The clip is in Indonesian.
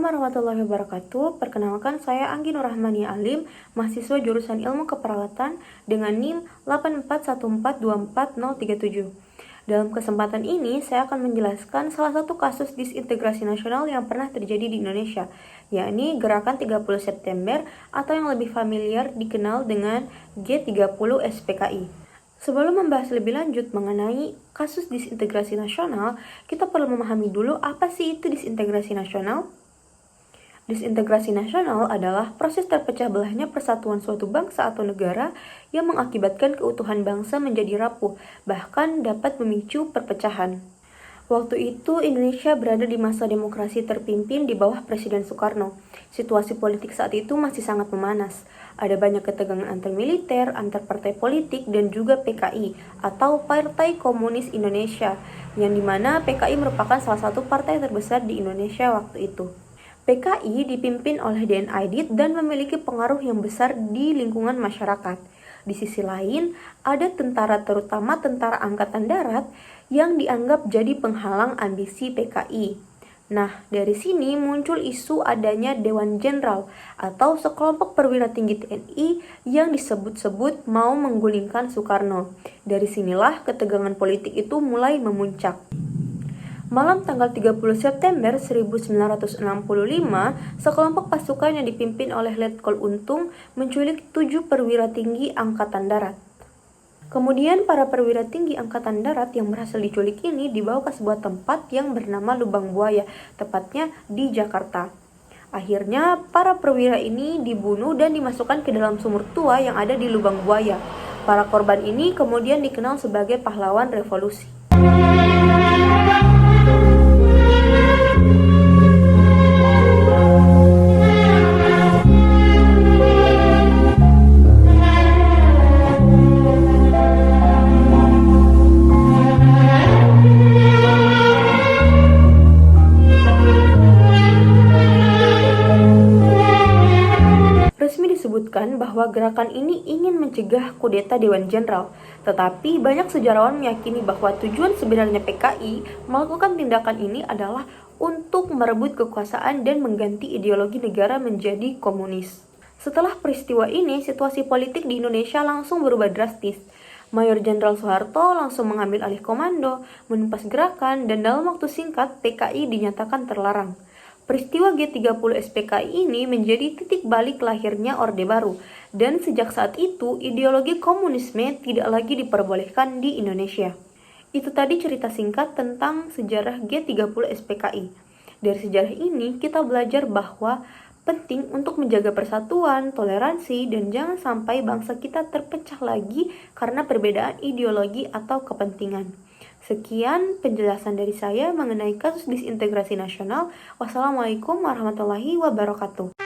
warahmatullahi wabarakatuh. Perkenalkan, saya Anggi Nurrahmani Alim, mahasiswa jurusan Ilmu Keperawatan dengan NIM 841424037. Dalam kesempatan ini, saya akan menjelaskan salah satu kasus disintegrasi nasional yang pernah terjadi di Indonesia, yakni Gerakan 30 September atau yang lebih familiar dikenal dengan G30 SPKI. Sebelum membahas lebih lanjut mengenai kasus disintegrasi nasional, kita perlu memahami dulu apa sih itu disintegrasi nasional. Disintegrasi nasional adalah proses terpecah belahnya persatuan suatu bangsa atau negara yang mengakibatkan keutuhan bangsa menjadi rapuh, bahkan dapat memicu perpecahan. Waktu itu Indonesia berada di masa demokrasi terpimpin di bawah Presiden Soekarno. Situasi politik saat itu masih sangat memanas. Ada banyak ketegangan antar militer, antar partai politik, dan juga PKI atau Partai Komunis Indonesia, yang dimana PKI merupakan salah satu partai terbesar di Indonesia waktu itu. PKI dipimpin oleh DN Aidit dan memiliki pengaruh yang besar di lingkungan masyarakat. Di sisi lain, ada tentara, terutama tentara Angkatan Darat, yang dianggap jadi penghalang ambisi PKI. Nah, dari sini muncul isu adanya Dewan Jenderal atau sekelompok perwira tinggi TNI yang disebut-sebut mau menggulingkan Soekarno. Dari sinilah ketegangan politik itu mulai memuncak. Malam tanggal 30 September 1965, sekelompok pasukan yang dipimpin oleh Letkol Untung menculik 7 perwira tinggi Angkatan Darat. Kemudian para perwira tinggi Angkatan Darat yang berhasil diculik ini dibawa ke sebuah tempat yang bernama Lubang Buaya, tepatnya di Jakarta. Akhirnya para perwira ini dibunuh dan dimasukkan ke dalam sumur tua yang ada di Lubang Buaya. Para korban ini kemudian dikenal sebagai pahlawan revolusi. Resmi disebutkan bahwa gerakan ini ingin mencegah kudeta Dewan Jenderal, tetapi banyak sejarawan meyakini bahwa tujuan sebenarnya PKI melakukan tindakan ini adalah untuk merebut kekuasaan dan mengganti ideologi negara menjadi komunis. Setelah peristiwa ini, situasi politik di Indonesia langsung berubah drastis. Mayor Jenderal Soeharto langsung mengambil alih komando, menumpas gerakan, dan dalam waktu singkat PKI dinyatakan terlarang. Peristiwa G30 SPKI ini menjadi titik balik lahirnya Orde Baru, dan sejak saat itu ideologi komunisme tidak lagi diperbolehkan di Indonesia. Itu tadi cerita singkat tentang sejarah G30 SPKI. Dari sejarah ini kita belajar bahwa penting untuk menjaga persatuan, toleransi, dan jangan sampai bangsa kita terpecah lagi karena perbedaan ideologi atau kepentingan. Sekian penjelasan dari saya mengenai kasus disintegrasi nasional. Wassalamualaikum warahmatullahi wabarakatuh.